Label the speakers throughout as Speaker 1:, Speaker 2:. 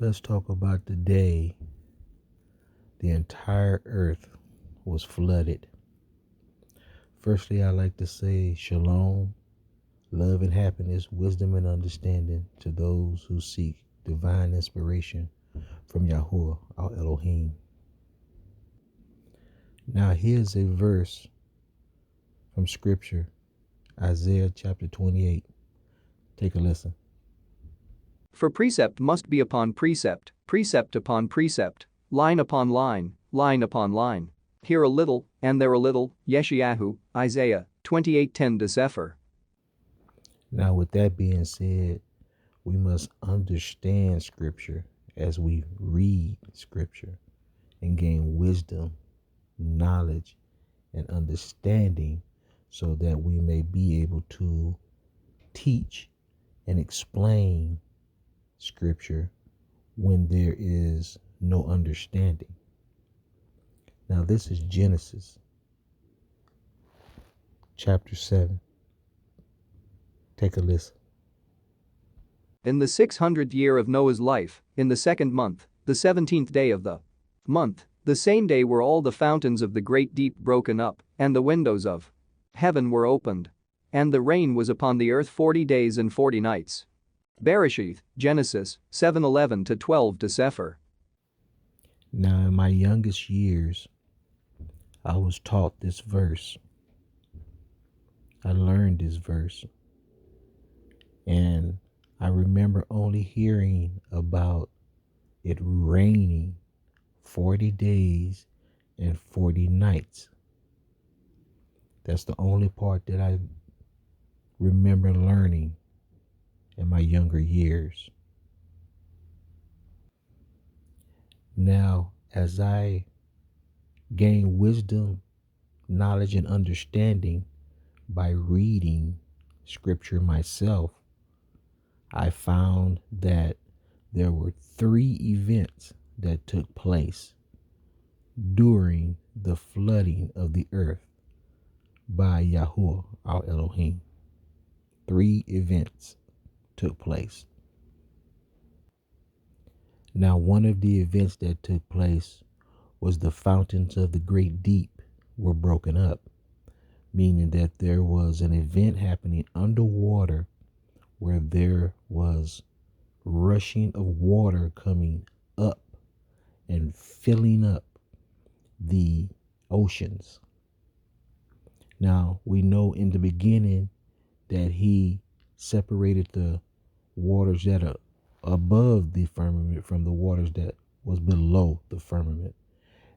Speaker 1: Let's talk about the day the entire earth was flooded. Firstly, I'd like to say shalom, love and happiness, wisdom and understanding to those who seek divine inspiration from YAHUAH, our ELOHIYM. Now, here's a verse from Scripture, Isaiah chapter 28. Take a listen.
Speaker 2: For precept must be upon precept, precept upon precept, line upon line, line upon line. Here a little, and there a little, Yeshayahu, Isaiah 28:10-Sefer.
Speaker 1: Now, with that being said, we must understand Scripture as we read Scripture and gain wisdom, knowledge, and understanding so that we may be able to teach and explain Scripture when there is no understanding. Now, this is Genesis chapter 7. Take a listen.
Speaker 2: In the 600th year of Noah's life, in the 2nd month, the 17th day of the month, the same day were all the fountains of the great deep broken up, and the windows of heaven were opened. And the rain was upon the earth 40 days and 40 nights. Bereshith, Genesis 7:11-12-Sefer.
Speaker 1: Now, in my youngest years, I was taught this verse. I learned this verse. And I remember only hearing about it raining 40 days and 40 nights. That's the only part that I remember learning in my younger years. Now, as I gain wisdom, knowledge, and understanding by reading Scripture myself, I found that there were 3 events that took place during the flooding of the earth by YAHUAH, our ELOHIYM. 3 events took place. Now, one of the events that took place was the fountains of the great deep were broken up, meaning that there was an event happening underwater where there was rushing of water coming up and filling up the oceans. Now, we know in the beginning that he separated the waters that are above the firmament from the waters that was below the firmament.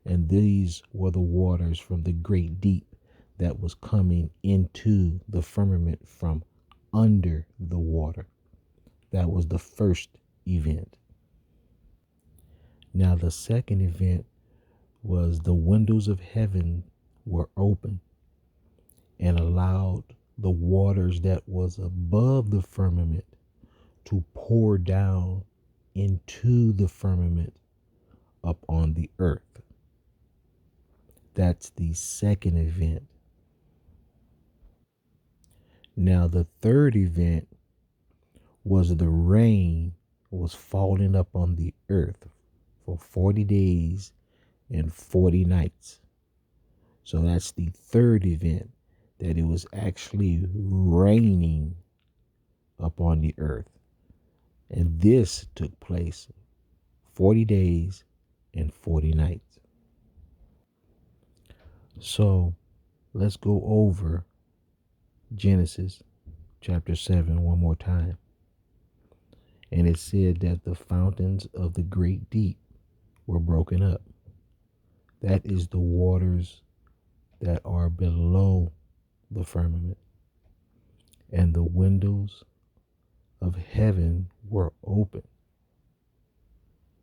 Speaker 1: And these were the waters from the great deep that was coming into the firmament from under the water. That was the first event. Now, the second event was the windows of heaven were open and allowed the waters that was above the firmament to pour down into the firmament up on the earth. That's the second event. Now, the third event was the rain was falling up on the earth for 40 days and 40 nights. So that's the third event, that it was actually raining upon the earth. And this took place 40 days and 40 nights. So let's go over Genesis chapter 7 one more time. And it said that the fountains of the great deep were broken up. That is the waters that are below the firmament. And the windows of heaven were open.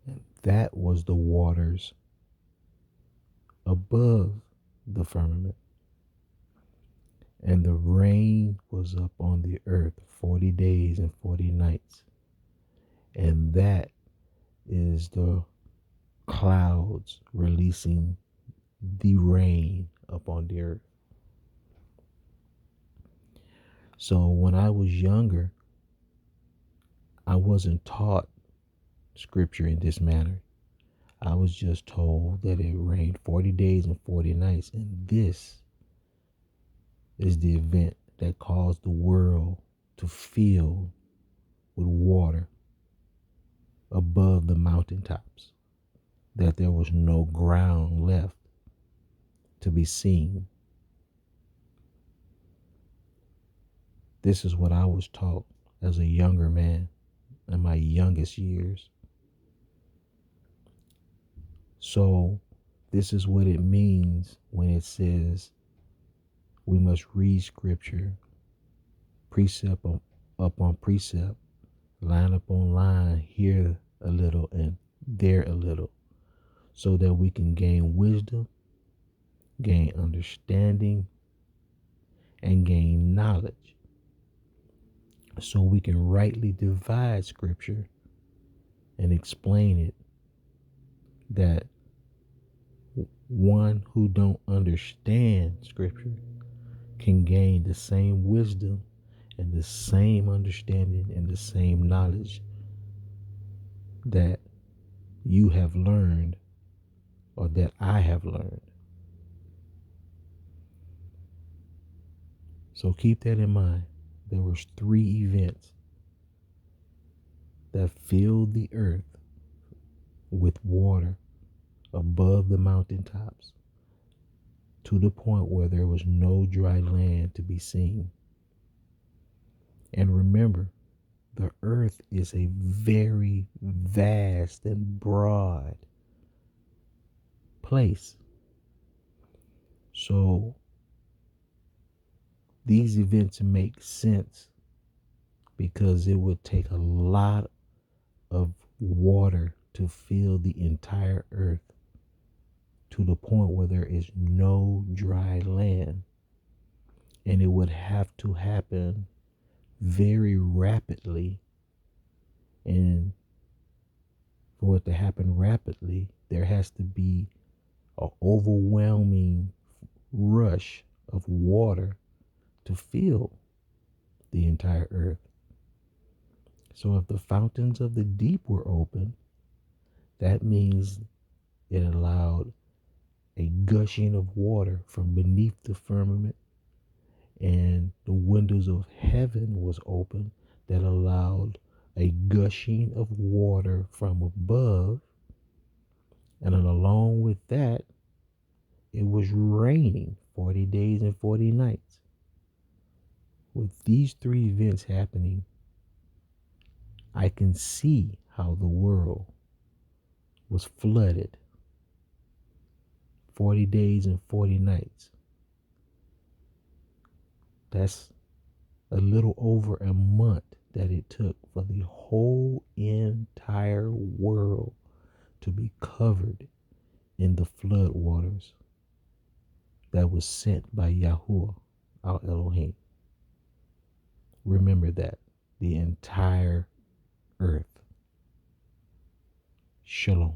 Speaker 1: And that was the waters above the firmament. And the rain was up on the earth 40 days and 40 nights. And that is the clouds releasing the rain upon the earth. So when I was younger, I wasn't taught scripture in this manner. I was just told that it rained 40 days and 40 nights, and this is the event that caused the world to fill with water above the mountaintops, that there was no ground left to be seen. This is what I was taught as a younger man in my youngest years. So this is what it means when it says we must read scripture precept upon precept, line upon line, here a little and there a little, so that we can gain wisdom, gain understanding, and gain knowledge, so we can rightly divide scripture and explain it, that one who don't understand scripture can gain the same wisdom and the same understanding and the same knowledge that you have learned or that I have learned. So keep that in mind. There was 3 events that filled the earth with water above the mountaintops, to the point where there was no dry land to be seen. And remember, the earth is a very vast and broad place. So these events make sense because it would take a lot of water to fill the entire earth, to the point where there is no dry land. And it would have to happen very rapidly. And for it to happen rapidly, there has to be an overwhelming rush of water to fill the entire earth. So if the fountains of the deep were open, that means it allowed a gushing of water from beneath the firmament, and the windows of heaven was open, that allowed a gushing of water from above. And then along with that, it was raining 40 days and 40 nights. With these 3 events happening, I can see how the world was flooded 40 days and 40 nights. That's a little over a month that it took for the whole entire world to be covered in the flood waters that was sent by YAHUAH, our Elohim. Remember that. The entire earth. Shalom.